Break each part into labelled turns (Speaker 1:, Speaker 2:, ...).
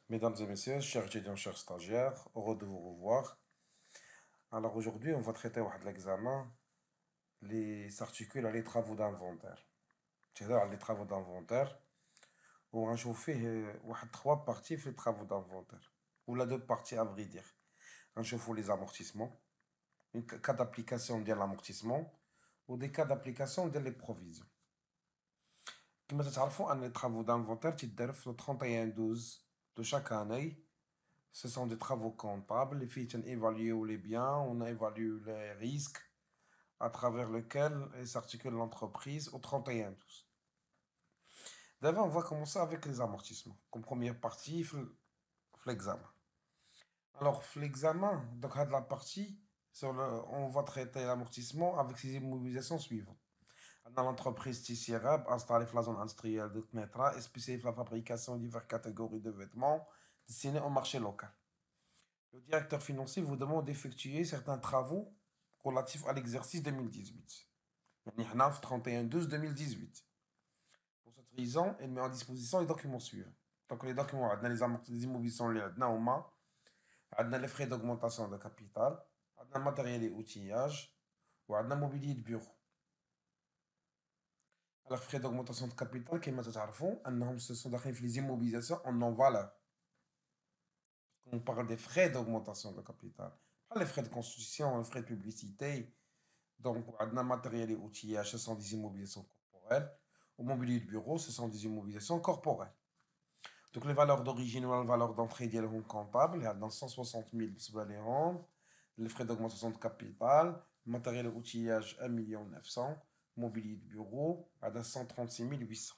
Speaker 1: Mesdames et messieurs, chers étudiants, chers stagiaires, heureux de vous revoir. Alors aujourd'hui, on va traiter de l'examen, les articles et les travaux d'inventaire. C'est-à-dire les travaux d'inventaire, on va chauffer trois parties في les travaux d'inventaire. Ou la deux parties à vrai dire. On chauffe les amortissements, un cas d'application de l'amortissement, ou des cas d'application de les provisions. Comme vous savez, les travaux d'inventaire, le 31-12 de chaque année. Ce sont des travaux comptables. Les filles ont évalué les biens, on a évalué les risques à travers lesquels s'articule l'entreprise au 31-12. D'abord, on va commencer avec les amortissements. Comme première partie, l'examen. Alors, l'examen, donc, la partie, on va traiter l'amortissement avec ces immobilisations suivantes. Dans l'entreprise Tissierab, installée dans la zone industrielle de Tmetra, et spécialisée dans la fabrication de diverses catégories de vêtements destinés au marché local. Le directeur financier vous demande d'effectuer certains travaux relatifs à l'exercice 2018. يعني حنا في 31-12-2018. Pour cette raison, il met en disposition les documents suivants. Donc les documents, عندنا les immobilisations اللي عندنا هما عندنا les frais d'augmentation de capital, عندنا matériel et outillage, وعندنا mobilier de bureau. Alors frais d'augmentation de capital كما تعرفوا أنهم ce sont داخلين في les immobilisations en non valeur. On parle des frais d'augmentation de capital, pas les frais de constitution, les frais de publicité. Donc, on a matériel et outillage, ce sont des immobilisations corporelles. Au mobilier de bureau, ce sont des immobilisations corporelles. Donc, les valeurs d'origine ou les valeurs d'entrée des comptables, il y a dans 160 000 les rendre. Les frais d'augmentation de capital, matériel et outillage 1 900 000, mobilier de bureau à 136 800.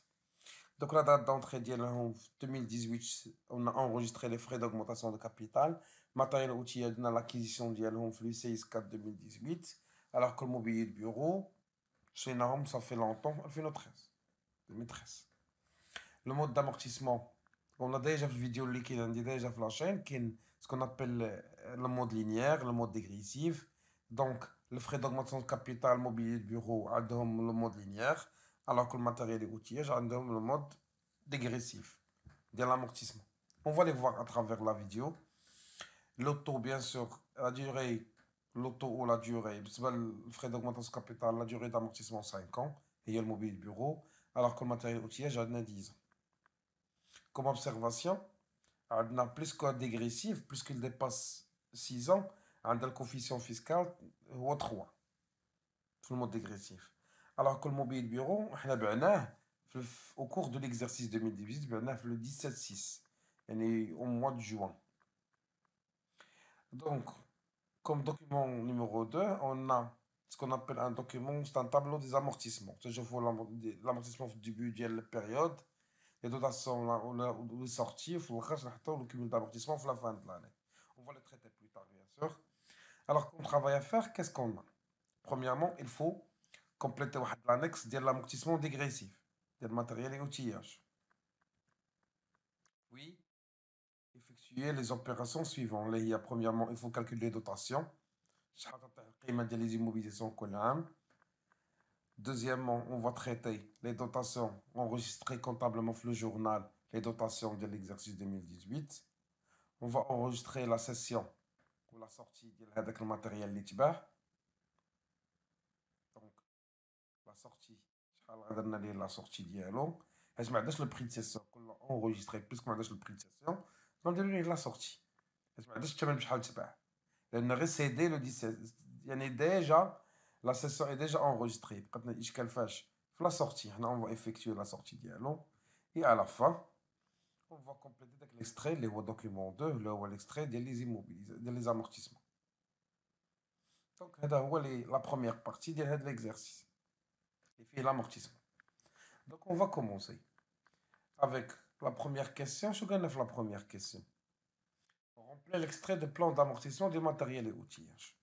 Speaker 1: Donc, la date d'entrée en 2018, on a enregistré les frais d'augmentation de capital. Matériel et outillage dans l'acquisition d'Yalhom le 16 4 2018. Alors que le mobilier de bureau, chez Nahom, ça fait longtemps, 2013. 2013. Le mode d'amortissement, on a déjà fait une vidéo liquide, on a déjà fait la chaîne, qui est ce qu'on appelle le mode linéaire, le mode dégressif. Donc, le frais d'augmentation de capital, mobilier de bureau, a le mode linéaire, alors que le matériel et outillage a le mode dégressif, de l'amortissement. On va les voir à travers la vidéo. L'auto, bien sûr, la durée, l'auto ou la durée, le frais d'augmentation de capital, la durée d'amortissement 5 ans, et il y a le mobile bureau, alors que le matériel outillage a 10 ans. Comme observation, on a plus que dégressif, puisqu'il dépasse 6 ans, on a le coefficient fiscal ou 3, sur le mode dégressif. Alors que le mobile bureau, on a au cours de l'exercice 2018, on a le 17-6, au mois de juin. Donc, comme document numéro 2, on a ce qu'on appelle un document, c'est un tableau des amortissements. C'est-à-dire l'amortissement du budget, la période, les dotations ou les sorties, il faut le cumul d'amortissement à la fin de l'année. On va le traiter plus tard, bien sûr. Alors, comme travail à faire, qu'est-ce qu'on a? Premièrement, il faut compléter l'annexe de l'amortissement dégressif, du matériel et outillage. Oui, effectuer les opérations suivantes. Premièrement, il faut calculer les dotations. Les immobilisations كل عام. Deuxièmement, on va traiter les dotations enregistrées comptablement dans le journal, les dotations de l'exercice 2018. On va enregistrer la session ou la sortie de le matériel l'itibah. Donc, la sortie, la sortie ديالو. حيت ما عندناش le prix de session كله enregistré puisque ما عندناش le prix de session. غنديرو la sortie. حيت ما عندناش الثمن بشحال تباع. لأن غير سيدي لو 17 يعني ديجا la session est déjà enregistrée. بقاتنا الإشكال فاش في la sortie. حنا on va effectuer la sortie ديالو. Et à la fin, on va compléter avec l'extrait, le document 2, l'extrait des immobilisations, des amortissements. Donc, c'est la première partie de l'exercice. Et puis l'amortissement. Donc, on va commencer avec la première question. Je vais la première question. On remplit l'extrait de plan d'amortissement du matériel et outillage.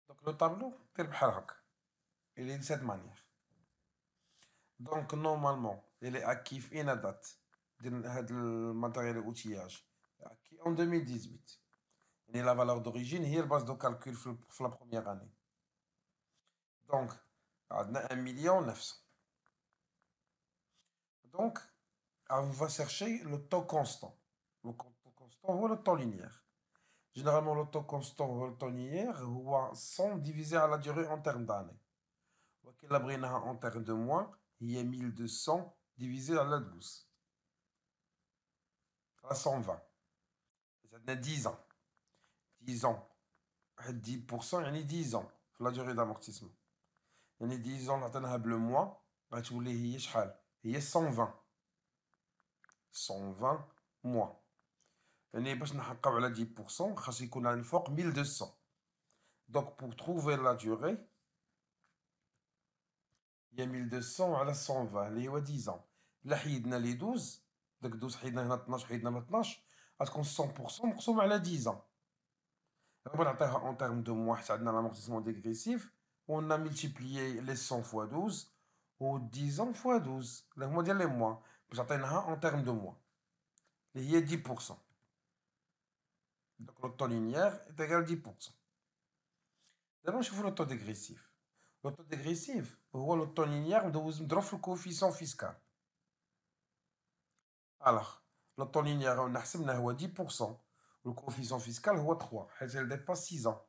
Speaker 1: Donc, le tableau, il est de cette manière. Donc, normalement, il est acquis et la date du matériel et outillage. Acquis en 2018. Et la valeur d'origine, est la base de calcul pour la première année. Donc, on a 1 900 000. Donc, on va chercher le taux constant. Le taux constant ou le taux linéaire. Généralement, le taux constant ou le taux linéaire هو 100 divisé à la durée en termes d'années. وكي بغيناها en termes de mois هي 1200 divisé على 12 على 120. عندنا 10 ans. 10 ans. 10% يعني 10 ans في la durée d'amortissement. يعني 10 ans نعطيناها بالموا غتولي هي شحال؟ هي 120. 120 mois. يعني باش نحققو على 10% خاص يكون عندنا الفوق 1200. Donc pour trouver la durée هي 1200 على 120 اللي هو 10 ans. إلا حيدنا لي 12 داك 12 حيدنا هنا 12 حيدنا من 12 غتكون 100% مقسوم على 10 ans. دابا نعطيها اون تيرم دو موا حيت عندنا l'amortissement dégressif on a multiplié les 100 fois 12 و 10 ans fois 12 اللي هما ديال لي موا باش عطيناها اون تيرم دو موا اللي هي 10%. Donc le taux linéaire est égal à 10%. دابا نشوفو لو taux dégressif. Le taux dégressif هو لو taux linéaire مضروب في الكوفيسيون فيسكال. Alors le taux linéaire قلنا حسبناه هو 10% le coefficient fiscal هو 3 حيت elle dépasse 6 ans.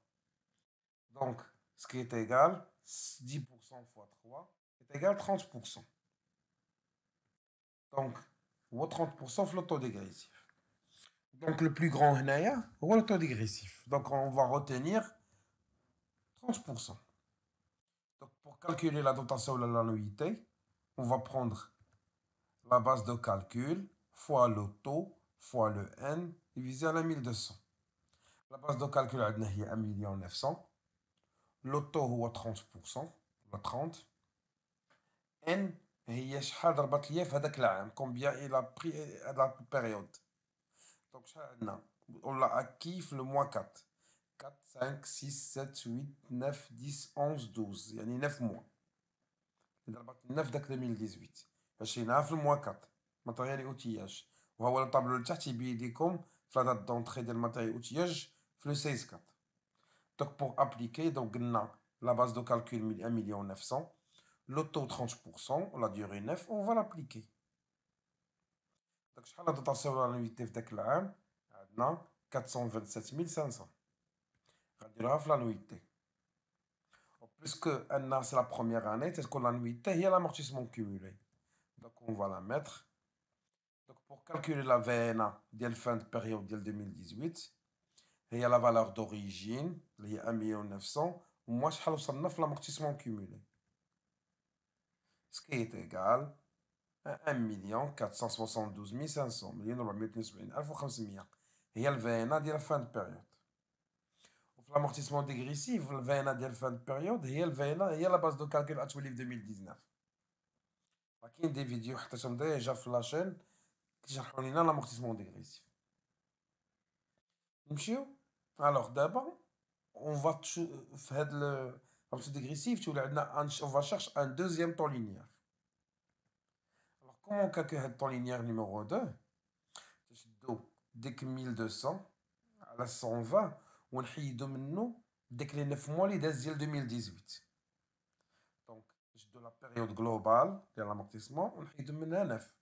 Speaker 1: Donc ce qui est égal 10% fois 3 est égal à 30%. Donc هو 30% في le taux dégressif. Donc le plus grand هنايا هو le taux dégressif. Donc on va retenir 30%. Donc pour calculer la dotation de l'annuité, on va prendre la base de calcul fois le taux fois le n divisé à la 1200. La base de calcul عندنا هي 1,900,000. Le taux هو 30% ولا 30. n هي شحال ضربت ليا في هذاك العام combien il a pris à la période. Donc شحال عندنا on l'a acquis في le mois 4. 4, 5, 6, 7, 8, 9, 10, 11, 12 يعني 9 mois. ضربت لنا في داك 2018 مشيناها في الموا 4 ماتيريال اوتياج وهو الطابلو اللي تحت يبين لكم في لا دات دونطري ديال الماتيريال اوتياج في لو 16 4. دونك بوغ ابليكي دونك قلنا لا باز دو كالكول 1,900,000 لو تو 30% لا ديوري 9 اون فا لابليكي. دونك شحال لا دوطاسيون لا نويتي في داك العام عندنا 427,500 غنديروها في لا نويتي. Puisque c'est la première année, c'est qu'on l'annuité, il y a l'amortissement cumulé. Donc on va la mettre. Donc pour calculer la VNA dès la fin de période de 2018, il y a la valeur d'origine, il y a 1,900,000, moi je vais l'amortissement cumulé. Ce qui est égal à 1,472,500,000, 1,472,500. Il y a le VNA dès la fin de période. L'amortissement dégressif, le VNA de la fin de période, il y a le VNA, il y a la base de calcul à 2019. Il y a des vidéos qui sont déjà sur la chaîne qui ont l'amortissement dégressif. Alors d'abord, on va faire l'amortissement dégressif, on va chercher un deuxième temps linéaire. Alors comment on calcule le temps linéaire numéro 2? Dès que 1200 à la 120, on حيدو منه ديك les 9 mois اللي داز ديال 2018. Donc de la période globale de l'amortissement on حيدو منها 9.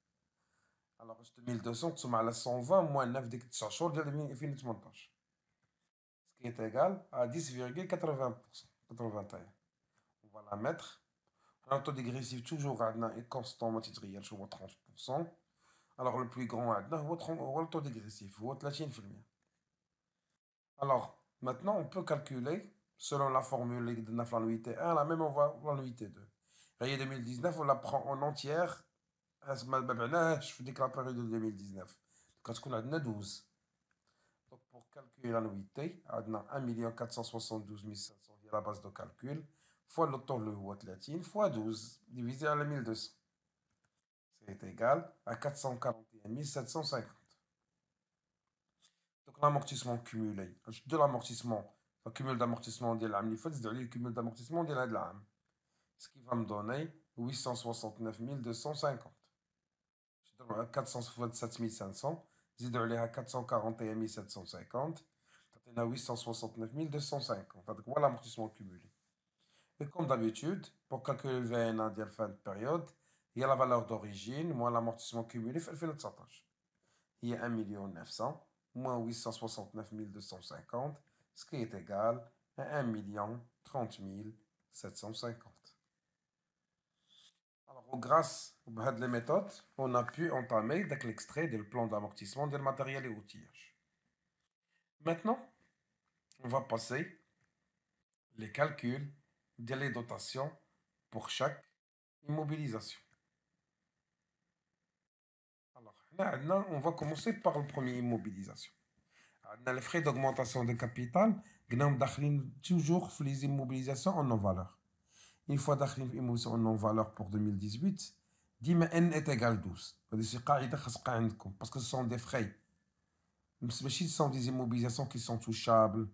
Speaker 1: Alors 1200 تقسم على 120 moins 9 ديك 9 شهور ديال 2018. Ce qui est égal à 10,80%. 81. On va la mettre. Un taux dégressif toujours عندنا constant ما تيتغيرش هو 30%. Alors le plus grand عندنا هو le taux dégressif هو 30%. Alors maintenant on peut calculer selon la formule de l'annuité 1 la même on va l'annuité 2. Et 2019 on la prend en entière je dis que la période de 2019 quand on a 12. Donc pour calculer l'annuité on a 1,472,500 à la base de calcul fois le taux le 30 fois 12 divisé à la 1200. C'est égal à 441,750. Donc l'amortissement cumulé de l'amortissement le cumul d'amortissement ديال العام اللي فات زيد عليه الكمول d'amortissement ديال هذا العام ce qui va me donner 869,250. Je donne 427,500 زيدوا عليها 441,750 تعطينا 869,250. هذاك هو l'amortissement cumulé. Et comme d'habitude pour calculer le VNA ديال fin de période هي la valeur d'origine moins l'amortissement cumulé في 2019 هي 1 900 000 moins 869 250 ce qui est égal à 1 030 750. Alors, grâce à ces méthodes, on a pu entamer l'extrait du plan d'amortissement du matériel et outillage. Maintenant, on va passer les calculs des dotations pour chaque immobilisation. Alors, là, on va commencer par le premier immobilisation. On a les frais d'augmentation de capital, nous toujours les immobilisations en non-valeur. Une fois داخلين في immobilisation en non-valeur pour 2018, ديما n est égal 12. هذه شي قاعدة خاص تبقى عندكم parce que ce sont des frais. ماشي ce sont des immobilisations qui sont touchables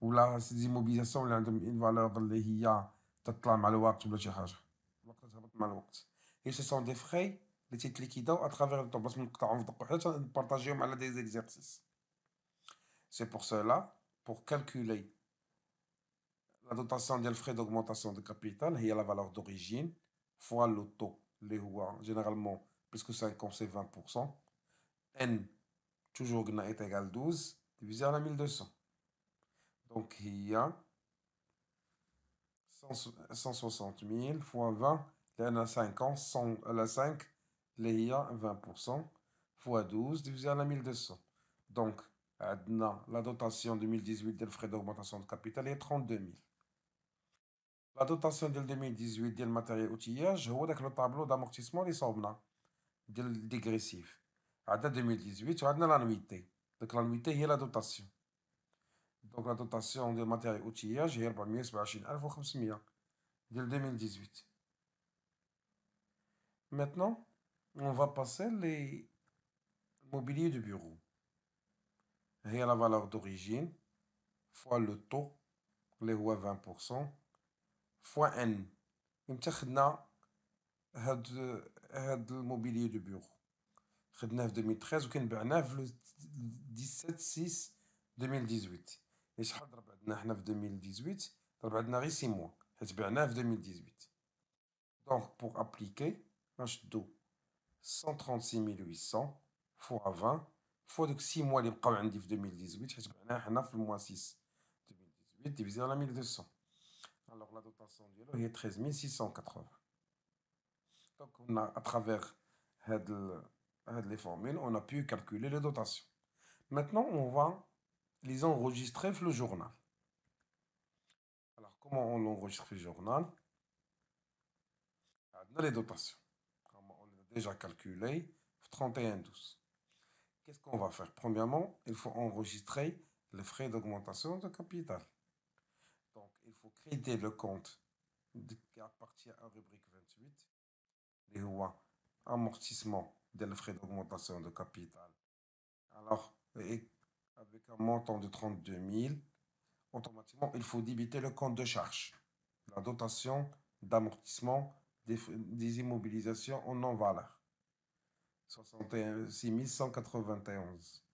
Speaker 1: ولا des immobilisations اللي عندهم une valeur اللي هي تطلع مع الوقت ولا شي حاجة. تهبط مع الوقت. Et ce sont des frais اللي تيتليكيداو à travers le temps باش ما نقطعوهم في دقة وحدة نبارطاجيهم على des exercices. C'est pour cela, pour calculer la dotation des frais d'augmentation de capital, il y a la valeur d'origine fois le taux, les rois, généralement, puisque 50 c'est 20%. N, toujours est égal 12, divisé à la 1200. Donc, il y a 160 000 fois 20, il y en a 5 ans, 100, la 5, il y a 20%, fois 12, divisé à la 1200. Donc, la dotation 2018 des frais d'augmentation de capital est 32 000. La dotation de 2018 ديال الماتيريال outillage هو داك لو طابلو d'amortissement اللي صوبنا ديال الديغريسيف. عندنا 2018 وعندنا لانويتي. داك لانويتي هي لا دوتاسيون. دونك لا دوتاسيون ديال الماتيريال outillage هي 427500 ديال 2018. Maintenant, on va passer les mobiliers de bureau. هي la valeur d'origine fois le taux اللي هو 20% fois n. امتى خدنا هاد الموبيليي دو بيرو خدناه في 2013 وكان بعناه في 17/6/2018. شحال ضرب عندنا حنا في 2018 ضرب عندنا غير 6 موا حيت بعناه في 2018. دونك بوغ ابليكي غنشدو 136800 فوا 20 فوا دوك 6 موا اللي بقاو عندي في 2018 حيت بعناه حنا في الموا 6 2018 ديفيزي على 1200. الوغ لا دوطاسيون ديالو هي 13680. Donc, à travers les formules, on a pu calculer les dotations. Maintenant, on va les enregistrer dans le journal. Alors, comment on l'enregistre le journal? On a les dotations. On les a déjà calculées, 31/12. Qu'est-ce qu'on va faire? Premièrement, il faut enregistrer les frais d'augmentation de capital. Donc, il faut créer le compte qui appartient à la rubrique 28. Les rois amortissement des frais d'augmentation de capital. Alors, avec un montant de 32 000, automatiquement, il faut débiter le compte de charge. La dotation d'amortissement des immobilisations en non-valeur. 66 191.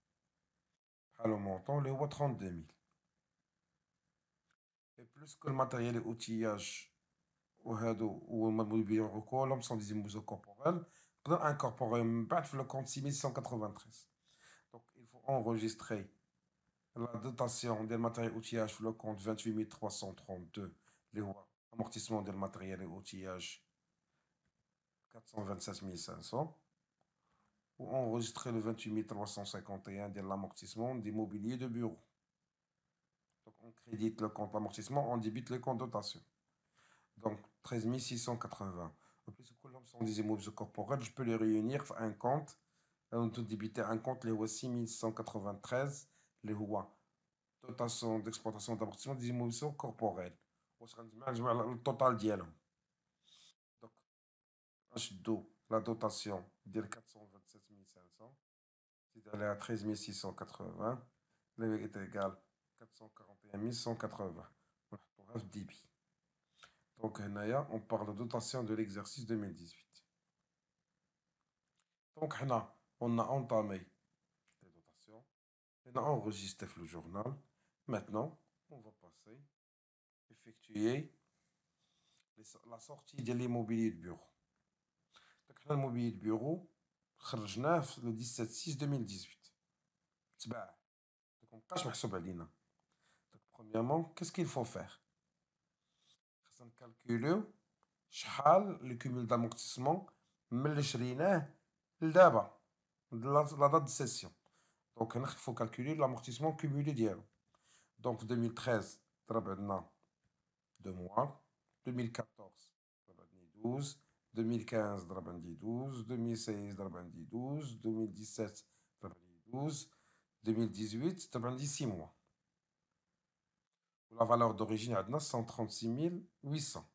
Speaker 1: Le montant, le 32 000. Et plus que le matériel et outillage ou le mobilier recours, sont des immobilisations corporelles, incorporer le compte 6193. Donc, il faut enregistrer la dotation des matériels et outillages sur le compte 28 332, les amortissements des matériels et outillages 427 500, ou enregistrer le 28 351 de l'amortissement des mobiliers de bureau. Donc, on crédite le compte amortissement, on débite le compte dotation. Donc, 13 680. En plus, comme sont des immobilisations corporelles, je peux les réunir à un compte. On peut débiter un compte, les 6193, les dotation d'exploitation d'amortissement des immobilisations corporelles. Le total d'IEL. Donc, la dotation de 427 500, c'est à 13 680, est égal à 441 180. Pour un débit. Donc, on parle de dotation de l'exercice 2018. Donc, on a entamé les dotations. On a enregistré le journal. Maintenant, on va passer, effectuer la sortie de l'immobilier de bureau. حنا الموبيلي de bureau خرجناه في le 17/6/2018 تباع مابقاش محسوب علينا. Premièrement, qu'est-ce qu'il faut faire? خاصنا نكالكوليو شحال لو cumul d'amortissement ملي شريناه لدابا la date de cession. Donc هنا il faut calculer l'amortissement cumulé ديالو. Donc في 2013 ضرب عندنا 2 mois, 2014 ضرب عندي 12, 2015 ضرب عندي 12, 2016 ضرب عندي 12, 2017 ضرب عندي 12, 2018 ضرب عندي 6 mois. La valeur d'origine عندنا 136 800.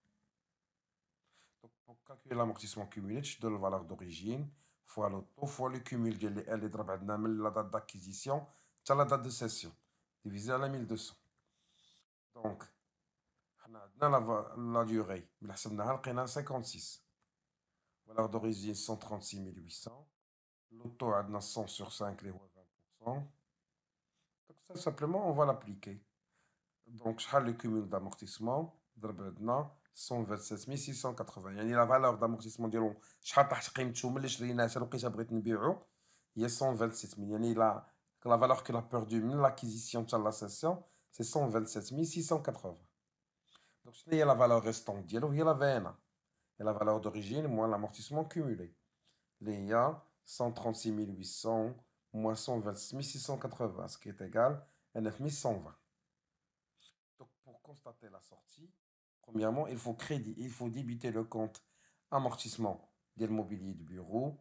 Speaker 1: Donc pour calculer l'amortissement cumulé تشدو la valeur d'origine fois le taux fois le cumul ديال اللي ضرب عندنا من la date d'acquisition حتى la date de cession divisé à la 1200. Donc حنا عندنا la durée ملي حسبناها لقينا 56. Valeur d'origine 136 800. Le taux عندنا 100 sur 5 اللي هو 20%. Donc ça simplement on va l'appliquer. Donc شحال le cumul d'amortissement ضرب عندنا 127 680. يعني la valeur d'amortissement ديالو شحال طاحت قيمته ملي شريناه حتى لقيتها بغيت نبيعو هي 127 000. يعني la valeur qu'il a perdue من l'acquisition حتى la cession c'est 127 680. Donc شنو هي la valeur restante ديالو هي la VNA. Et la valeur d'origine moins l'amortissement cumulé اللي هي 136 800 moins 126 680 ce qui est égal à 9120. Donc, pour constater la sortie, premièrement, il faut débiter le compte amortissement de l'immobilier de bureau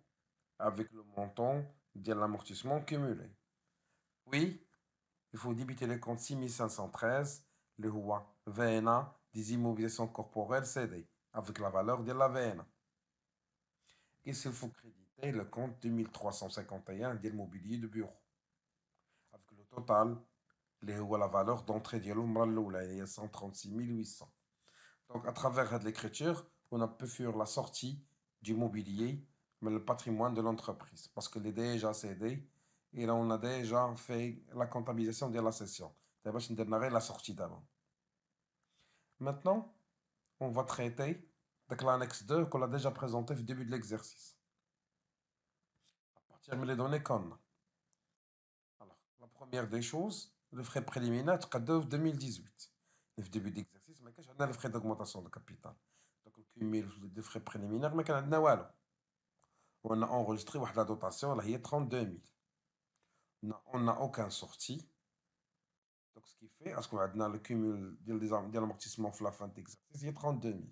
Speaker 1: avec le montant de l'amortissement cumulé. Puis, il faut débiter le compte 6513, le roi VNA des immobilisations corporelles CD, avec la valeur de la VNA. Et il faut créditer le compte 2351 de l'immobilier de bureau, avec le total اللي هو la valeur d'entrée ديالو المرة الأولى هي 136 800. Donc à travers l'écriture, on a pu faire la sortie du mobilier, mais le patrimoine de l'entreprise, parce qu'il est déjà cédé, et là on a déjà fait la comptabilisation de la cession. D'abord, je démarrer la sortie d'avant. Maintenant, on va traiter avec l'annexe 2 qu'on a déjà présenté au début de l'exercice. À partir des données qu'on a. Alors, la première des choses, le frais préliminaire de 2018. Au début de l'exercice, mais on a le frais d'augmentation de capital. Donc, le cumul des frais préliminaires, mais on a on a enregistré la dotation, là, il y a 32 000. On n'a aucun sorti. Donc, ce qui fait, parce qu'on a le cumul de l'amortissement à la fin de l'exercice, il y a 32 000.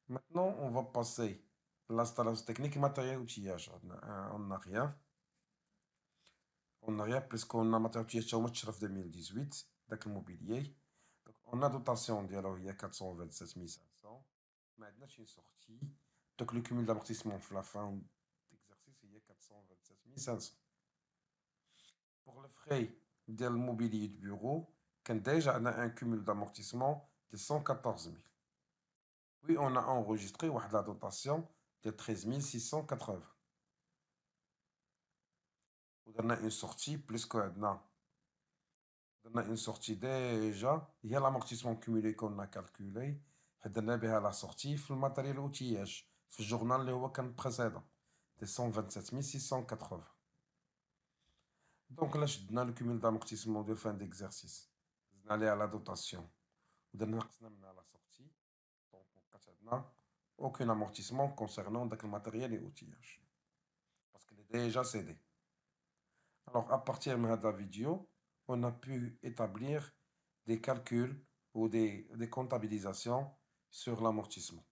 Speaker 1: Maintenant, on va passer l'installation technique matériel outillage. On n'a rien. On n'a rien puisqu'on a matériel outillage au match 2018, avec le mobilier. Donc, on a dotation dialogue, il y a 427 500. Maintenant, j'ai une sortie. Donc, le cumul d'amortissement à la fin de l'exercice, il y a 427 500. Pour les frais de mobilier de bureau, quand déjà on a un cumul d'amortissement de 114 000. Oui, on a enregistré la dotation de 13 680. On a une sortie plus qu'on a une sortie déjà. Il y a l'amortissement cumulé qu'on a calculé. On a la sortie في الماتériel outillage في الجورنال اللي هو كان précédent de 127 680. Donc là, je donne le cumul d'amortissement de fin d'exercice. On aller à la dotation. On donne la sortie. Donc, on n'a aucun amortissement concernant le matériel et outillage. Parce qu'il est déjà cédé. Alors, à partir de la vidéo, on a pu établir des calculs ou des comptabilisations sur l'amortissement.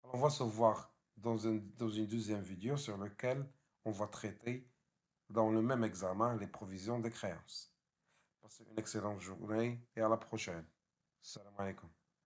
Speaker 1: On va se voir dans une deuxième vidéo sur laquelle on va traiter dans le même examen les provisions des créances. Passez une excellente journée et à la prochaine. Salam alaikum.